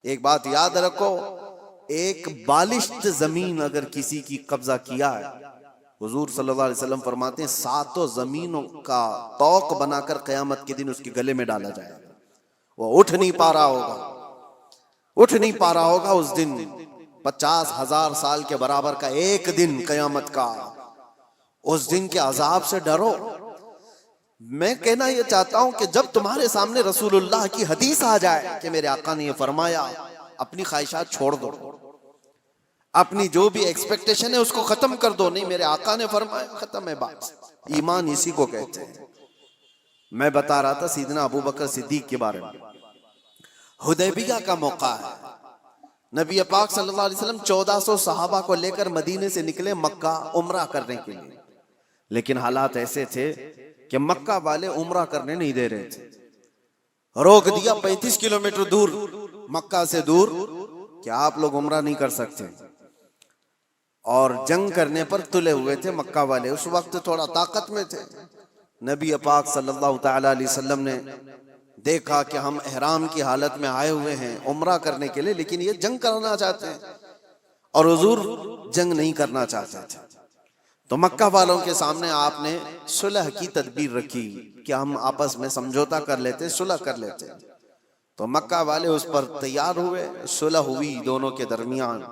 एक बात याद रखो, एक बालिश्त जमीन अगर किसी की कब्जा किया है, हुजूर सल्लल्लाहु अलैहि वसल्लम फरमाते हैं सातों जमीनों का तौक बनाकर कयामत के दिन उसके गले में डाला जाएगा। वो उठ नहीं पा रहा होगा, उठ नहीं पा रहा होगा उस दिन। 50,000 साल के बराबर का एक दिन कयामत का, उस दिन के अजाब से डरो। मैं कहना यह चाहता हूं कि जब तुम्हारे सामने रसूलुल्लाह की हदीस आ जाए कि मेरे आका ने यह फरमाया, अपनी ख्वाहिशात छोड़ दो, अपनी जो भी एक्सपेक्टेशन है उसको खत्म कर दो। नहीं, मेरे आका ने फरमाया, खत्म है बात। ईमान इसी को कहते हैं। मैं बता रहा था सीदना अबू बकर सिद्दीक के बारे में। हुदैबिया का मौका है, नबी पाक सल्लल्लाहु अलैहि वसल्लम 1400 सहाबा को लेकर मदीने से निकले मक्का उम्रा करने के लिए, लेकिन हालात ऐसे थे कि मक्का वाले उम्रा करने नहीं दे रहे थे। रोक दिया 35 किलोमीटर दूर, मक्का से दूर, कि आप लोग उम्रा नहीं कर सकते। और जंग करने पर तुले हुए थे मक्का वाले, उस वक्त थोड़ा ताकत में थे। नबी पाक सल्लल्लाहु ताला अलैहि वसल्लम ने देखा कि हम एहराम की हालत में आए हुए हैं उम्रा करने के लिए, लेकिन ये जंग करना चाहते हैं और हुजूर जंग नहीं करना चाहते थे। तो मक्का वालों के सामने आपने सुलह की तदबीर रखी कि हम आपस में समझौता कर लेते, सुलह कर लेते। तो मक्का वाले उस पर तैयार हुए, सुलह हुई दोनों के दरमियान।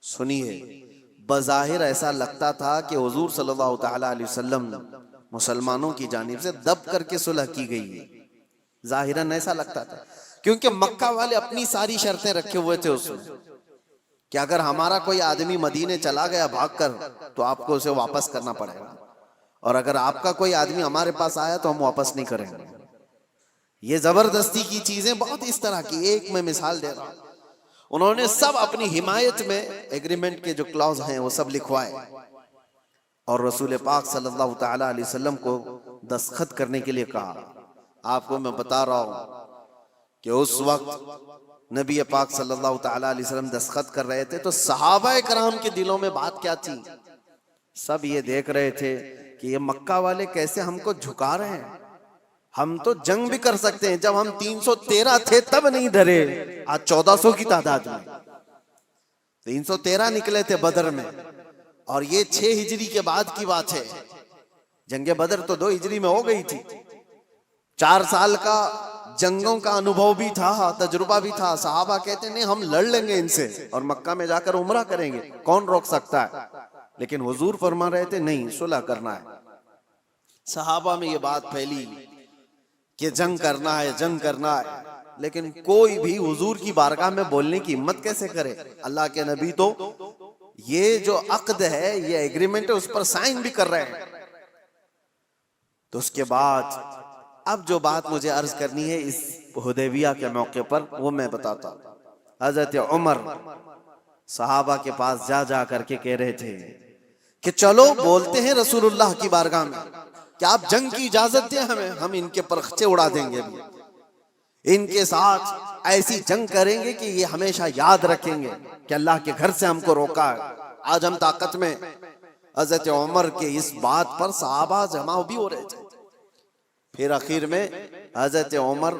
सुनिए, बज़ाहिर ऐसा लगता था कि हुजूर सल्लल्लाहु ताला अलैहि वसल्लम मुसलमानों की जानिब से दब करके सुलह की गई है। जाहिरन ऐसा लगता था, क्योंकि मक्का वाले अपनी सारी शर्तें रखे हुए थे उसमें कि अगर हमारा कोई आदमी मदीने चला गया भागकर तो आपको उसे वापस करना पड़ेगा, और अगर आपका कोई आदमी हमारे पास आया तो हम वापस नहीं करेंगे। ये जबरदस्ती की चीजें बहुत इस तरह की, एक मैं मिसाल दे रहा हूं। उन्होंने सब अपनी हिमायत में एग्रीमेंट के जो क्लॉज हैं वो सब लिखवाए और रसूल पाक सल्लल्लाहु ताला अलैहि वसल्लम को दस्तखत करने के लिए कहा। आपको मैं बता रहा हूं कि उस वक्त नबी पाक सल्लल्लाहु ताला अलैहि वसल्लम दस्तखत कर रहे थे तो सहाबाए कराम के दिलों में बात क्या थी। सब ये देख रहे थे कि ये मक्का वाले कैसे हमको झुका रहे हैं, हम तो जंग भी कर सकते हैं। जब हम 313 थे तब नहीं डरे, आज 1400 की तादाद में 313 निकले थे बदर में, और ये 6 हिजरी के बाद की बात है। जंगे बदर तो 2 हिजरी में हो गई थी। 4 साल का जंगों का अनुभव भी था, तजुर्बा भी था। सहाबा कहते नहीं हम लड़ लेंगे इनसे और मक्का में जाकर उम्रा करेंगे, कौन रोक सकता है। लेकिन हुजूर फरमा रहे थे नहीं, सुलह करना है। सहाबा में ये बात फैली कि जंग करना है, जंग करना है, लेकिन कोई भी हुजूर की बारगाह में बोलने की हिम्मत कैसे करे। अल्लाह के नबी तो ये जो अक्द है, ये एग्रीमेंट है, उस पर साइन भी कर रहे हैं। तो उसके बाद अब जो बात मुझे अर्ज करनी है इस हुदैबिया के मौके पर, वो मैं बताता हूं। हजरत उमर सहाबा के पास जा करके कह रहे थे कि चलो बोलते हैं रसूलुल्लाह की बारगाह में कि आप जंग की इजाजत दें हमें, हम इनके परखचे उड़ा देंगे, इनके साथ ऐसी जंग करेंगे कि ये हमेशा याद रखेंगे कि अल्लाह के घर से हमको रोका है, आज हम ताकत में। हजरत उमर के इस बात पर सहाबा जमा भी हो रहे थे। फिर आखिर में हजरत उमर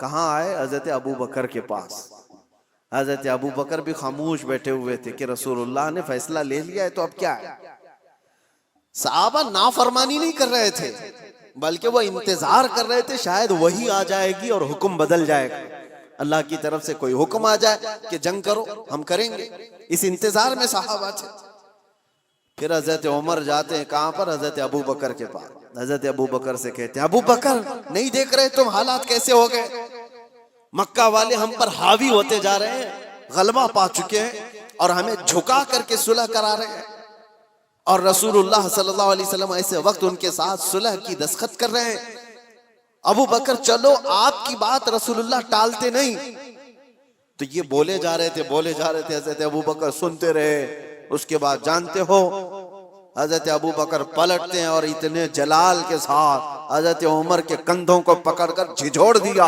कहाँ आए, हजरत अबू बकर के पास। हजरत अबू बकर भी खामोश बैठे हुए थे कि रसूलुल्लाह ने फैसला ले लिया है तो अब क्या है। सहाबा नाफरमानी नहीं कर रहे थे, बल्कि वो इंतजार कर रहे थे शायद वही आ जाएगी और हुक्म बदल जाएगा, अल्लाह की तरफ से कोई हुक्म आ जाए कि जंग करो, हम करेंगे। इस इंतजार में सहाबा थे। फिर हजरत उमर जाते हैं कहां पर, हजरत अबू बकर के पास। हजरत अबू बकर से कहते हैं अबू बकर नहीं देख रहे तुम हालात कैसे हो गए, मक्का वाले हम पर हावी होते जा रहे हैं, गलबा पा चुके हैं और हमें झुका करके सुलह करा रहे हैं, और रसूलुल्लाह सल्लल्लाहु अलैहि वसल्लम ऐसे वक्त उनके साथ सुलह की दस्तखत कर रहे हैं। अबू बकर चलो, आपकी बात रसूलुल्लाह टालते नहीं। तो ये बोले जा रहे थे, बोले जा रहे थे। हजरत अबू बकर सुनते रहे। उसके बाद जानते हो हजरत अबू बकर पलटते हैं और इतने जलाल के साथ हजरत उमर के कंधों को पकड़कर झिझोड़ दिया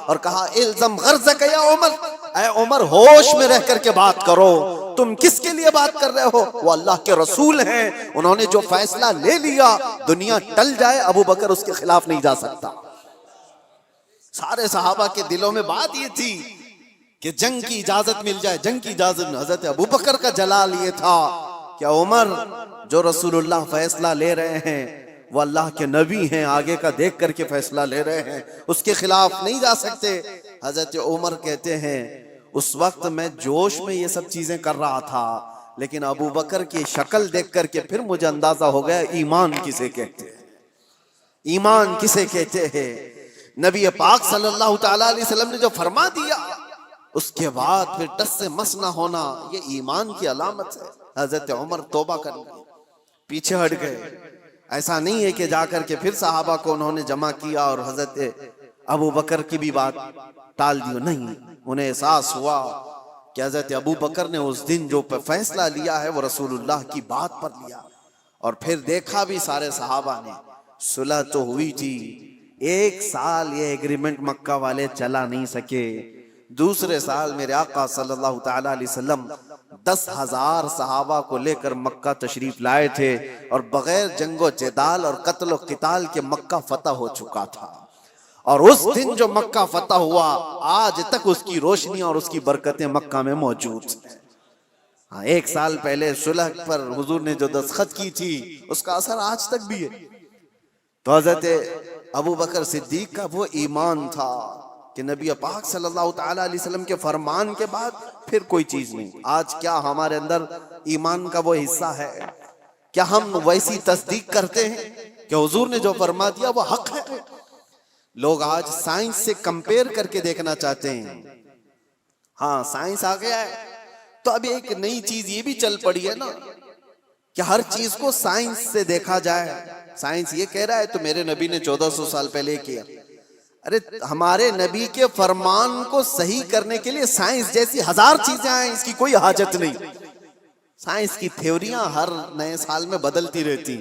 और कहा इल्ज़म गर्ज़क या उमर, ऐ उमर होश में रह करके बात करो, तुम किसके लिए बात कर रहे हो, वो अल्लाह के रसूल हैं, उन्होंने जो फैसला ले लिया दुनिया टल जाए अबू बकर उसके खिलाफ नहीं जा सकता। सारे सहाबा के दिलों में बात ये थी कि जंग की इजाजत मिल जाए, जंग की इजाजत। हजरत अबू बकर का जलाल ये था कि उमर, जो रसूलुल्लाह फैसला ले रहे हैं वो अल्लाह के नबी हैं, आगे का देख करके फैसला ले रहे हैं, उसके खिलाफ नहीं जा सकते। हजरत उमर कहते हैं उस वक्त मैं जोश में ये सब चीजें कर रहा था, लेकिन अबू बकर की शक्ल देख करके फिर मुझे अंदाजा हो गया ईमान किसे कहते हैं, ईमान किसे कहते हैं। नबी पाक सल्लल्लाहु ताला अलैहि वसल्लम ने जो फरमा दिया, उसके बाद फिर टस से मस ना होना, ये ईमान की अलामत है। हजरत उमर तौबा कर गए, पीछे हट गए। ऐसा नहीं है कि जाकर के फिर सहाबा को उन्होंने जमा किया और हजरत अबू बकर की भी बात टाल दी, नहीं। उन्हें एहसास हुआ कि हजरत अबू बकर ने उस दिन जो फैसला लिया है वो रसूलुल्लाह की बात पर लिया। और फिर देखा भी सारे सहाबा ने, सुलह तो हुई थी, 1 साल ये एग्रीमेंट मक्का वाले चला नहीं सके। दूसरे साल मेरे आका सल्लल्लाहु ताला अलैहि वसल्लम 10,000 सहाबा को लेकर मक्का तशरीफ लाए थे और बगैर जंगो जदाल और कत्ल किताल के मक्का फतह हो चुका था। और उस दिन जो मक्का फतह हुआ, आज तक उसकी रोशनी और उसकी बरकतें मक्का में मौजूद हैं। हाँ, 1 साल पहले सुलह पर हुजूर ने जो दस्तखत की थी, उसका असर आज तक भी है। तो हजरत अबू बकर सिद्दीक का वो ईमान था कि नबी पाक सल्लल्लाहु ताला अलैहि वसल्लम के फरमान के बाद फिर कोई चीज नहीं। आज क्या हमारे अंदर ईमान का वो हिस्सा है? क्या हम वैसी तस्दीक करते हैं कि हुजूर ने जो फरमा दिया वो हक है? लोग आज साइंस से कंपेयर करके देखना चाहते हैं। हाँ, साइंस आ गया है तो अभी एक नई चीज ये भी चल पड़ी है ना कि हर चीज को साइंस से देखा जाए। साइंस ये कह रहा है तो मेरे नबी ने 1400 साल पहले किया। अरे, हमारे नबी के फरमान को सही करने के लिए साइंस जैसी 1000 चीजें आए, इसकी कोई हाजत नहीं। साइंस की थ्योरियां हर नए साल में बदलती रहती।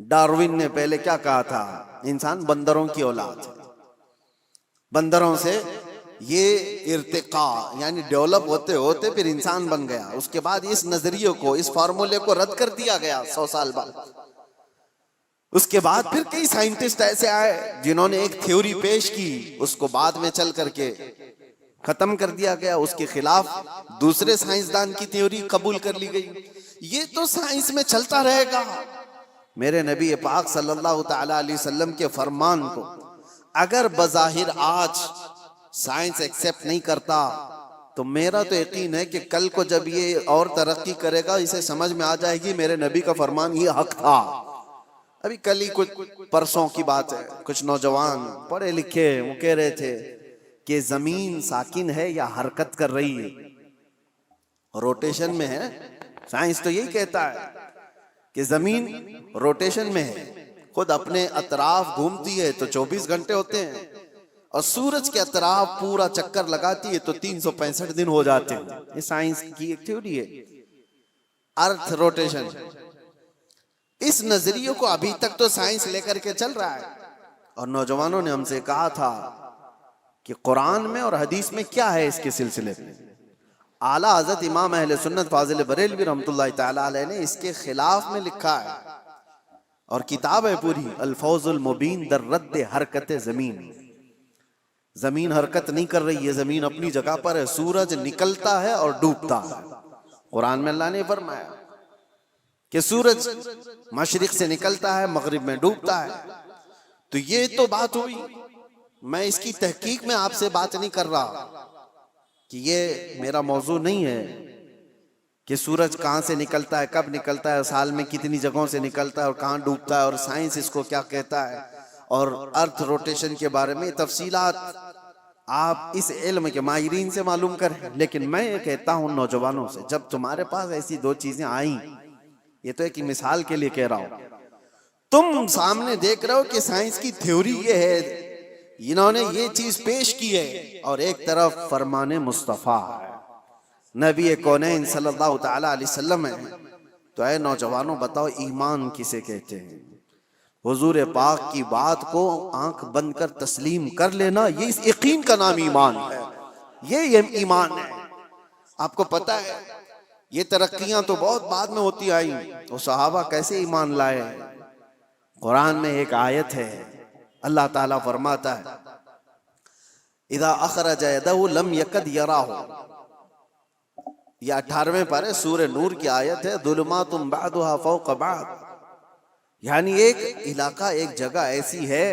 डार्विन ने पहले क्या कहा था? इंसान बंदरों की औलाद है, बंदरों से ये इर्तिका यानी डेवलप होते होते फिर इंसान बन गया। उसके बाद इस नजरिए को, इस फार्मूले को रद्द कर दिया गया 100 साल बाद। उसके बाद फिर कई साइंटिस्ट ऐसे आए जिन्होंने एक थ्योरी पेश की, उसको बाद में चल करके खत्म कर दिया गया। उसके खिलाफ दूसरे साइंसदान की थ्योरी कबूल कर ली गई। ये तो साइंस में चलता रहेगा। मेरे नबी पाक सल्लल्लाहु ताला अलैहि वसल्लम के फरमान को अगर बज़ाहिर आज साइंस एक्सेप्ट नहीं करता, तो मेरा तो यकीन है कि कल को जब ये और तरक्की करेगा, इसे समझ में आ जाएगी मेरे नबी का फरमान ये हक था। अभी कल ही कुछ परसों की बात है, कुछ नौजवान पढ़े लिखे वो कह रहे थे कि जमीन साकिन है या हरकत कर रही है, रोटेशन में है। साइंस तो यही कहता है कि जमीन रोटेशन में है, खुद अपने अतराफ घूमती है तो 24 घंटे होते हैं, और सूरज के अतराफ पूरा चक्कर लगाती है तो 365 दिन हो जाते हैं। ये साइंस की एक थ्योरी है, अर्थ रोटेशन। इस नजरिए को अभी तक तो साइंस लेकर के चल रहा है। और नौजवानों ने हमसे कहा था कि कुरान में और हदीस में क्या है इसके सिलसिले में। आला हजरत इमाम अहले सुन्नत फाजिल बरेलवी रहमतुल्लाह ताला अलैह ने इसके खिलाफ में लिखा है, और किताब है पूरी, अल-फौजुल मुबीन दर रद्द हरकत जमीन। जमीन हरकत नहीं कर रही है, जमीन अपनी जगह पर है। सूरज निकलता है और डूबता है। कुरान में अल्लाह ने फरमाया कि सूरज मशरिक से निकलता है, मगरिब में डूबता है। तो ये तो बात हुई। मैं इसकी तहकीक में आपसे बात नहीं कर रहा कि ये मेरा मौजू नहीं है कि सूरज कहाँ से निकलता है, कब निकलता है, साल में कितनी जगहों से निकलता है और कहाँ डूबता है, और साइंस इसको क्या कहता है, और अर्थ रोटेशन के बारे में तफसीलात आप इस इल्म के माहिरीन से मालूम करें। लेकिन मैं ये कहता हूँ नौजवानों से, जब तुम्हारे पास ऐसी 2 चीजें आई, ये तो एक मिसाल के लिए कह रहा हूं, तुम सामने देख रहे हो कि साइंस की थ्योरी ये है, इन्होंने ये चीज पेश की है, और एक तरफ फरमाने मुस्तफा है, नबी कौनैन सल्लल्लाहु ताला अलैहि वसल्लम है। तो ऐ नौजवानों, बताओ ईमान किसे कहते हैं? हुजूर पाक की बात को आंख बंद कर तस्लीम कर लेना, ये इस यकीन का नाम ईमान है। ये ईमान है। आपको पता है ये तरक्कियां तो बहुत बाद में होती आई, तो सहाबा कैसे ईमान लाए? कुरान में एक आयत है, अल्लाह ताला फरमाता है इदा अखरज यदहु लम यकद यराहु। यह 18वें पारे सूरह नूर की आयत है। दुलुमातुम बअदुहा फौक बअद, यानी एक इलाका, एक जगह ऐसी है,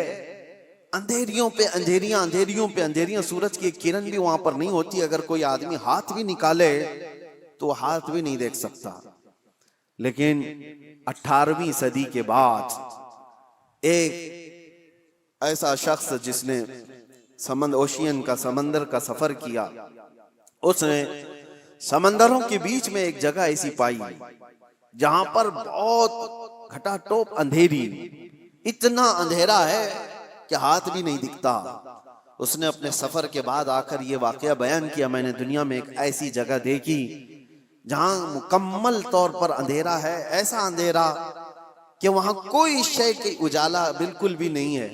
अंधेरियों पे अंधेरियां, अंधेरियों पे अंधेरियां, सूरज की एक किरण भी वहां पर नहीं होती। अगर कोई आदमी हाथ भी निकाले तो हाथ भी नहीं देख सकता। लेकिन 18वीं सदी के बाद एक ऐसा शख्स जिसने ओशियन का, समंदर का सफर किया, उसने समंदरों के बीच में एक जगह ऐसी पाई जहां पर बहुत घटाटोप अंधेरी, इतना अंधेरा है कि हाथ भी नहीं दिखता। उसने अपने सफर के बाद आकर ये वाकया बयान किया, मैंने दुनिया में एक ऐसी जगह देखी जहां मुकम्मल तौर पर अंधेरा है, ऐसा अंधेरा कि वहां कोई शय की उजाला बिल्कुल भी नहीं है।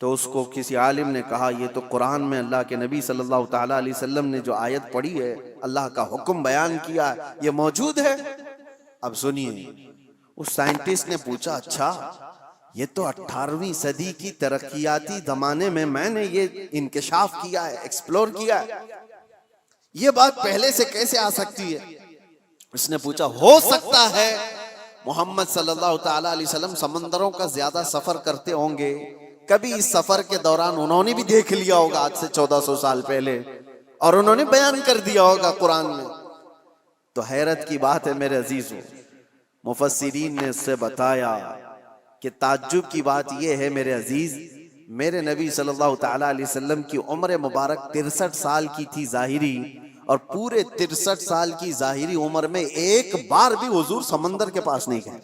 तो उसको किसी आलिम ने कहा, ये तो कुरान में अल्लाह के नबी सल्लल्लाहु ताला अलैहि वसल्लम ने जो आयत पढ़ी है, अल्लाह का हुक्म बयान किया, ये मौजूद है। अब सुनिए, उस साइंटिस्ट ने पूछा, अच्छा ये तो 18वीं सदी की तरक्कियाती जमाने में मैंने ये इंकिशाफ किया है, एक्सप्लोर किया है, ये बात पहले से कैसे आ सकती है? उसने पूछा, हो सकता है मोहम्मद सल्लल्लाहु ताला अलैहि वसल्लम समंदरों का ज्यादा सफर करते होंगे, कभी इस सफर के दौरान उन्होंने भी देख लिया होगा आज से 1400 साल पहले, और उन्होंने बयान कर दिया होगा कुरान में। तो हैरत की बात है मेरे अजीजों, मुफस्सिरीन ने उससे बताया कि ताज्जुब की बात यह है मेरे अजीज, मेरे नबी सल्लल्लाहु ताला अलैहि वसल्लम की उम्र मुबारक 63 साल की थी जाहिरी, और पूरे 63 साल की जाहिरी उम्र में एक बार भी हुजूर समंदर के पास नहीं गए।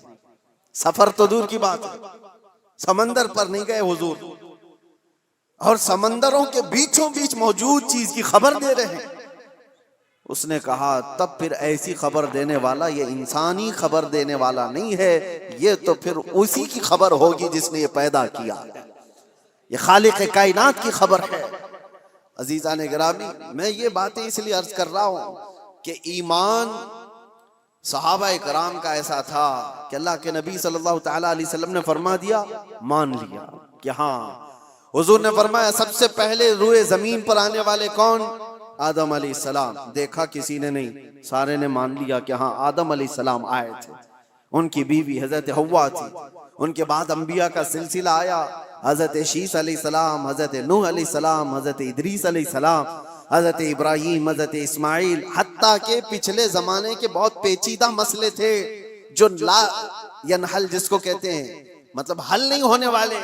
सफर तो दूर की बात है, समंदर पर नहीं गए हुजूर, और समंदरों के बीचों बीच मौजूद चीज की खबर दे रहे हैं। उसने कहा, तब फिर ऐसी खबर देने वाला ये इंसानी खबर देने वाला नहीं है, ये तो फिर उसी की खबर होगी जिसने ये पैदा किया, ये खालिक कायनात की खबर है। अजीजा ने गिरामी, मैं ये बातें इसलिए अर्ज कर रहा हूं कि ईमान सहाबा कराम का ऐसा था कि अल्लाह के नबी सल्लल्लाहु ताला अलैहि वसल्लम ने फरमा दिया, मान लिया कि हाँ। हुजूर ने फरमाया, सबसे पहले रूए जमीन पर आने वाले कौन? आदम अलैहिस्सलाम। देखा किसी ने नहीं, सारे ने मान लिया कि हाँ आदम अलैहिस्सलाम आए थे, उनकी बीवी हजरत हव्वा थी। उनके बाद अंबिया का सिलसिला आया, हजरत शीस अलैहिस्सलाम, हजरत नूह अलैहिस्सलाम, हजरत इदरीस अलैहिस्सलाम, हजरत इब्राहीम, हजरत इस्माइल, हत्ता के पिछले जमाने के बहुत पेचीदा मसले थे जो ला यनहल जिसको कहते हैं, मतलब हल नहीं होने वाले,